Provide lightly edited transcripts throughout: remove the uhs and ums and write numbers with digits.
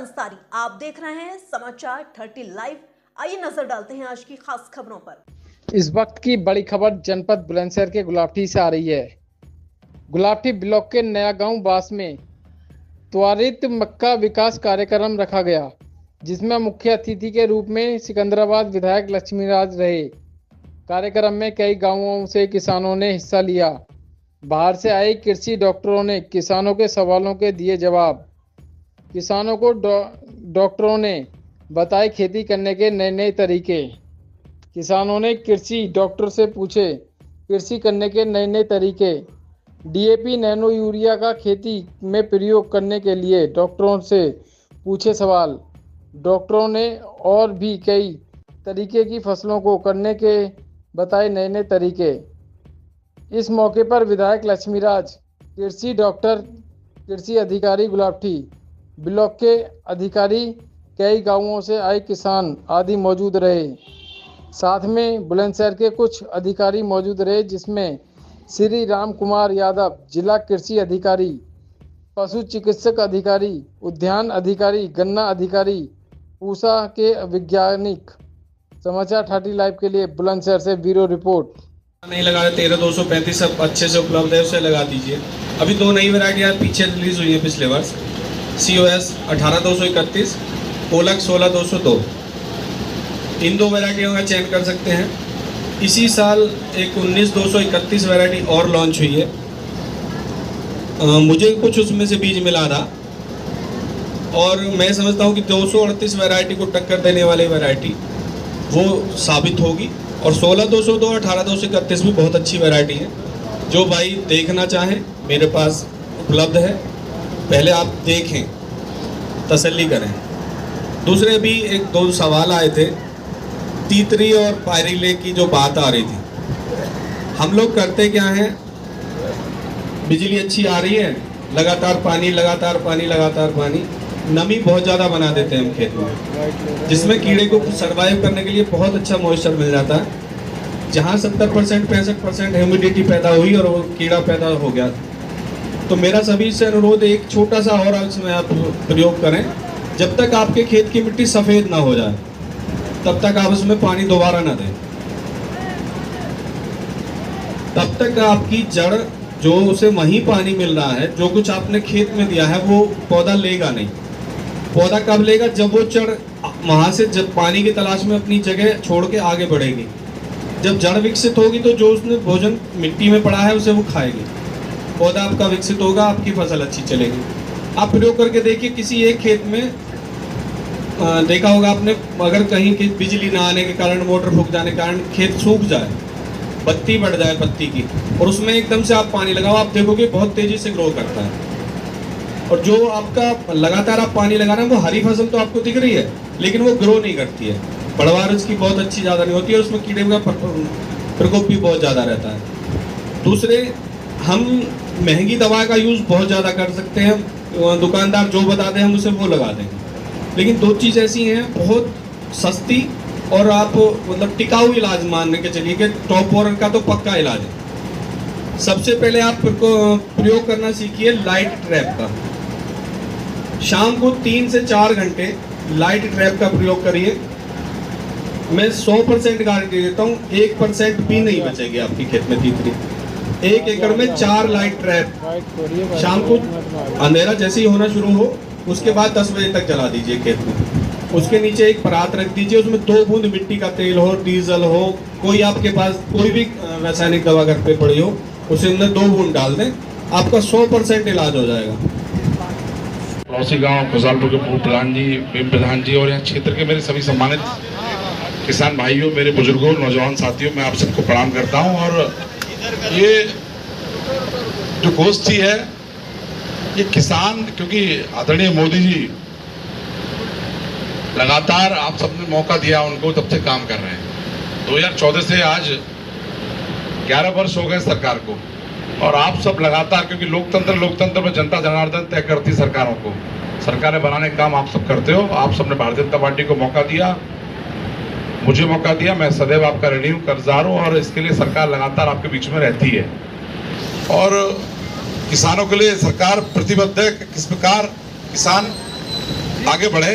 अंसारी, आप देख रहे हैं समाचार 30 लाइव। आइए नजर डालते हैं आज की खास खबरों पर। इस वक्त की बड़ी खबर जनपद बुलंदशहर के गुलाबटी से आ रही है। गुलाबटी ब्लॉक के नया गांव बास में त्वरित मक्का विकास कार्यक्रम रखा गया, जिसमें मुख्य अतिथि के रूप में सिकंदराबाद विधायक लक्ष्मीराज रहे। कार्यक्रम में कई गांवों से किसानों ने हिस्सा लिया। बाहर से आए कृषि डॉक्टरों ने किसानों के सवालों के दिए जवाब। किसानों को डॉक्टरों ने बताए खेती करने के नए नए तरीके। किसानों ने कृषि डॉक्टर से पूछे कृषि करने के नए नए तरीके। डीएपी नैनो यूरिया का खेती में प्रयोग करने के लिए डॉक्टरों से पूछे सवाल। डॉक्टरों ने और भी कई तरीके की फसलों को करने के बताए नए नए तरीके। इस मौके पर विधायक लक्ष्मीराज, कृषि डॉक्टर, कृषि अधिकारी गुलाबटी ब्लॉक के अधिकारी, कई गांवों से आए किसान आदि मौजूद रहे। साथ में बुलंदशहर के कुछ अधिकारी मौजूद रहे, जिसमें श्री राम कुमार यादव, जिला कृषि अधिकारी, पशु चिकित्सक अधिकारी, उद्यान अधिकारी, गन्ना अधिकारी, पूसा के वैज्ञानिक। समाचार 30 लाइव के लिए बुलंदशहर से ब्यूरो रिपोर्ट। नहीं लगा रहे 13,235 सब अच्छे से उपलब्ध है, उसे लगा दीजिए। अभी दो नई वैरायटियाँ पीछे रिलीज हुई है पिछले वर्ष, COS 18,231, पोलक 16,202। इन दो वैरायटियों का चयन कर सकते हैं। इसी साल एक 19,231 वैरायटी और लॉन्च हुई है। मुझे कुछ उसमें से बीज मिला था और मैं समझता हूँ कि 238 वैरायटी को टक्कर देने वाली वैरायटी वो साबित होगी। और 16,202, 18,231 भी बहुत अच्छी वैरायटी है। जो भाई देखना चाहें मेरे पास उपलब्ध है, पहले आप देखें, तसल्ली करें। दूसरे भी एक दो सवाल आए थे, तीतरी और पायरीले की जो बात आ रही थी। हम लोग करते क्या हैं, बिजली अच्छी आ रही है, लगातार पानी लगातार पानी लगातार पानी, नमी बहुत ज़्यादा बना देते हैं हम खेत में, जिसमें कीड़े को सर्वाइव करने के लिए बहुत अच्छा मॉइस्चर मिल जाता है। जहाँ 70% 65% ह्यूमिडिटी पैदा हुई और वो कीड़ा पैदा हो गया। तो मेरा सभी से अनुरोध, एक छोटा सा और इसमें आप प्रयोग करें। जब तक आपके खेत की मिट्टी सफ़ेद ना हो जाए तब तक आप उसमें पानी दोबारा ना दें। तब तक आपकी जड़ जो उसे वहीं पानी मिल रहा है, जो कुछ आपने खेत में दिया है वो पौधा लेगा नहीं। पौधा कब लेगा, जब वो जड़ वहाँ से जब पानी की तलाश में अपनी जगह छोड़ के आगे बढ़ेगी। जब जड़ विकसित होगी तो जो उसने भोजन मिट्टी में पड़ा है उसे वो खाएगी। पौधा आपका विकसित होगा, आपकी फसल अच्छी चलेगी। आप प्रयोग करके देखिए, किसी एक खेत में देखा होगा आपने, अगर कहीं की बिजली ना आने के कारण, मोटर फूक जाने के कारण खेत सूख जाए, बत्ती बढ़ जाए पत्ती की, और उसमें एकदम से आप पानी लगाओ, आप देखोगे बहुत तेजी से ग्रो करता है। और जो आपका लगातार आप पानी लगा रहे हैं, वो हरी फसल तो आपको दिख रही है, लेकिन वो ग्रो नहीं करती है। पैदावार उसकी बहुत अच्छी ज़्यादा नहीं होती है, उसमें कीड़े का प्रकोप भी बहुत ज़्यादा रहता है। दूसरे, हम महंगी दवा का यूज़ बहुत ज़्यादा कर सकते हैं। दुकानदार जो बता दें हम उसे वो लगा देंगे। लेकिन दो चीज़ ऐसी हैं बहुत सस्ती और आप मतलब टिकाऊ इलाज मान के चलिए कि टॉप वॉर का तो पक्का इलाज है। सबसे पहले आप प्रयोग करना सीखिए लाइट ट्रैप का। शाम को 3 से 4 घंटे लाइट ट्रैप का प्रयोग करिए। मैं 100% गारंटी देता हूँ, 1% भी नहीं बचेगी आपकी खेत में तीतरी। 1 एकड़ में 4 लाइट ट्रैप। शाम को अंधेरा जैसे ही होना शुरू हो उसके बाद 10 बजे तक जला दीजिए खेत में। उसके नीचे एक परात रख दीजिए, उसमें 2 बूंद मिट्टी का तेल हो, डीजल हो, कोई आपके पास कोई भी रासायनिक दवा घर पे पड़ी हो, उसे अंदर 2 बूंद डाल दें, आपका 100% इलाज हो जाएगा। पड़ोसी गांव खुशहालपुर के पूर्व प्रधान जी, भीम प्रधान जी और यहाँ क्षेत्र के मेरे सभी सम्मानित किसान भाइयों, मेरे बुजुर्गों, नौजवान साथियों, मैं आप सबको प्रणाम करता हूँ। और ये जो गोष्ठी है, ये किसान, क्योंकि आदरणीय मोदी जी लगातार आप सबने मौका दिया उनको, तब से काम कर रहे हैं। 2014 से आज 11 वर्ष हो गए सरकार को, और आप सब लगातार, क्योंकि लोकतंत्र में जनता जनार्दन तय करती सरकारों को, सरकारें बनाने का काम आप सब करते हो। आप सबने भारतीय जनता पार्टी को मौका दिया, मुझे मौका दिया, मैं सदैव आपका ऋणी हूँ, कर्जदार हूँ, और इसके लिए सरकार लगातार आपके बीच में रहती है। और किसानों के लिए सरकार प्रतिबद्ध है कि किस प्रकार किसान आगे बढ़े,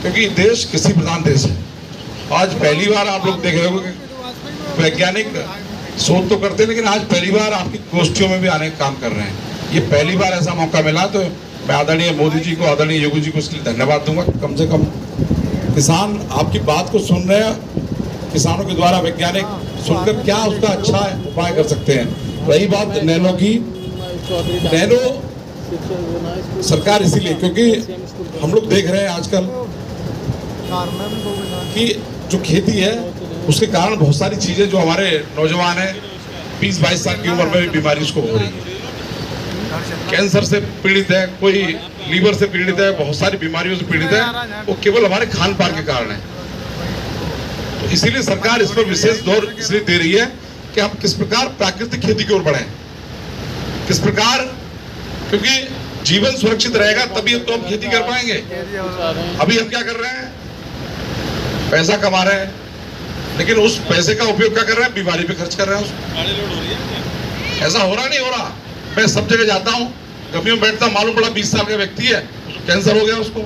क्योंकि देश कृषि प्रधान देश है। आज पहली बार आप लोग देख रहे हो कि वैज्ञानिक शोध तो करते हैं, लेकिन आज पहली बार आपकी गोष्ठियों में भी आने का काम कर रहे हैं। ये पहली बार ऐसा मौका मिला, तो मैं आदरणीय मोदी जी को, आदरणीय योगी जी को इसके लिए धन्यवाद दूंगा। कम से कम किसान आपकी बात को सुन रहे हैं, किसानों के द्वारा वैज्ञानिक सुनकर क्या उसका अच्छा उपाय कर सकते हैं। रही बात नैनो की, नैनो सरकार इसीलिए, क्योंकि हम लोग देख रहे हैं आजकल कि जो खेती है उसके कारण बहुत सारी चीजें, जो हमारे नौजवान हैं 20-22 साल की उम्र में भी बीमारी उसको हो रही है, कैंसर से पीड़ित है, कोई लीवर से पीड़ित है, बहुत सारी बीमारियों से पीड़ित है, वो केवल हमारे खान पान के कारण है। तो इसीलिए सरकार इस पर विशेष जोर इसलिए दे रही है कि हम किस प्रकार प्राकृतिक खेती की ओर बढ़े, किस प्रकार, क्योंकि जीवन सुरक्षित रहेगा तभी तो हम खेती कर पाएंगे। अभी हम क्या कर रहे हैं, पैसा कमा रहे हैं, लेकिन उस पैसे का उपयोग क्या कर रहे हैं, बीमारी पे खर्च कर रहे हैं। ऐसा हो रहा नहीं हो रहा। मैं सब जगह जाता हूँ, कभी में बैठता, मालूम पड़ा 20 साल का व्यक्ति है, कैंसर हो गया उसको,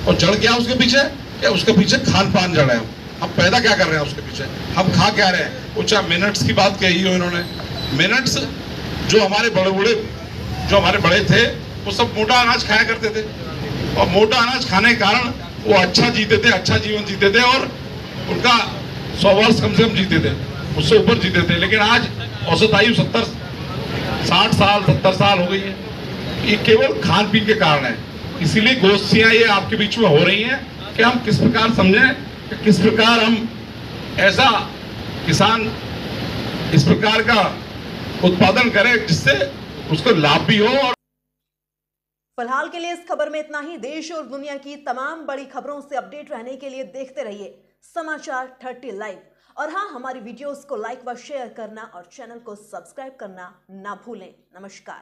और जड़ क्या उसके पीछे, क्या उसके पीछे खान पान जड़ है। हम पैदा क्या कर रहे हैं उसके पीछे, हम खा क्या रहे हैं। वो चाहे मिनट्स की बात कही हो इन्होंने, मिनट्स जो हमारे बड़े थे वो सब मोटा अनाज खाया करते थे, और मोटा अनाज खाने के कारण वो अच्छा जीते थे, अच्छा जीवन जीते थे, और उनका 100 वर्ष कम से कम जीते थे, उससे ऊपर जीते थे। लेकिन आज औसत आयु 60 साल 70 साल हो गई है। ये केवल खान पीन के कारण है। इसीलिए गोष्ठियां ये आपके बीच में हो रही हैं कि हम किस प्रकार समझें कि किस प्रकार हम ऐसा किसान इस प्रकार का उत्पादन करें जिससे उसको लाभ भी हो। और फिलहाल के लिए इस खबर में इतना ही। देश और दुनिया की तमाम बड़ी खबरों से अपडेट रहने के लिए देखते रहिए समाचार 30 लाइव। और हाँ, हमारी वीडियोस को लाइक व शेयर करना और चैनल को सब्सक्राइब करना ना भूलें। नमस्कार।